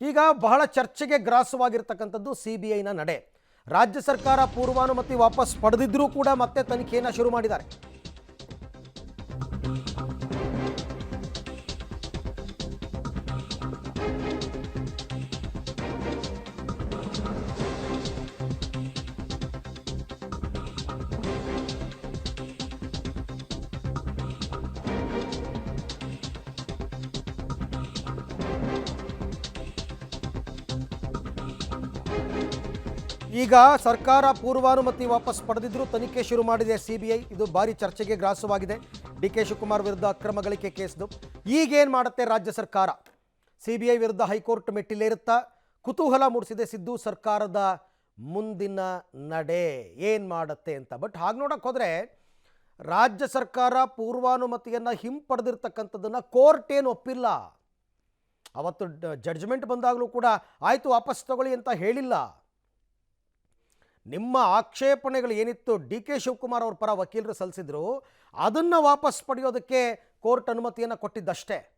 ಈಗ ಬಹಳ ಚರ್ಚೆಗೆ ಗ್ರಾಸವಾಗಿರ್ತಕ್ಕಂಥದ್ದು ಸಿಬಿಐನ ನಡೆ. ರಾಜ್ಯ ಸರ್ಕಾರ ಪೂರ್ವಾನುಮತಿ ವಾಪಸ್ ಪಡೆದಿದ್ರೂ ಕೂಡ ಮತ್ತೆ ತನಿಖೆಯನ್ನು ಶುರು ಮಾಡಿದ್ದಾರೆ. ಈಗ ಸರ್ಕಾರ ಪೂರ್ವಾನುಮತಿ ವಾಪಸ್ ಪಡೆದಿದ್ದರೂ ತನಿಖೆ ಶುರು ಮಾಡಿದೆ ಸಿಬಿಐ. ಇದು ಭಾರಿ ಚರ್ಚೆಗೆ ಗ್ರಾಸವಾಗಿದೆ. ಡಿ.ಕೆ. ಶಿವಕುಮಾರ್ ವಿರುದ್ಧ ಅಕ್ರಮ ಗಳಿಕೆ ಕೇಸ್ದು. ಈಗೇನು ಮಾಡುತ್ತೆ ರಾಜ್ಯ ಸರ್ಕಾರ? ಸಿಬಿಐ ವಿರುದ್ಧ ಹೈಕೋರ್ಟ್ ಮೆಟ್ಟಿಲೇರುತ್ತಾ? ಕುತೂಹಲ ಮೂಡಿಸಿದೆ ಸಿದ್ದು ಸರ್ಕಾರದ ಮುಂದಿನ ನಡೆ ಏನು ಮಾಡುತ್ತೆ ಅಂತ. ಬಟ್ ಹಾಗೆ ನೋಡಕ್ಕೆ ಹೋದರೆ ರಾಜ್ಯ ಸರ್ಕಾರ ಪೂರ್ವಾನುಮತಿಯನ್ನು ಹಿಂಪಡೆದಿರ್ತಕ್ಕಂಥದ್ದನ್ನು ಕೋರ್ಟ್ ಏನು ಒಪ್ಪಿಲ್ಲ. ಅವತ್ತು ಜಡ್ಜ್ಮೆಂಟ್ ಬಂದಾಗಲೂ ಕೂಡ ಆಯಿತು ವಾಪಸ್ ತಗೊಳ್ಳಿ ಅಂತ ಹೇಳಿಲ್ಲ. ನಿಮ್ಮ ಆಕ್ಷೇಪಣೆಗಳು ಏನಿತ್ತು ಡಿ.ಕೆ. ಶಿವಕುಮಾರ್ ಅವ್ರ ಪರ ವಕೀಲರು ಸಲ್ಲಿಸಿದ್ರು, ಅದನ್ನು ವಾಪಸ್ ಪಡೆಯೋದಕ್ಕೆ ಕೋರ್ಟ್ ಅನುಮತಿಯನ್ನು ಕೊಟ್ಟಿದ್ದಷ್ಟೇ.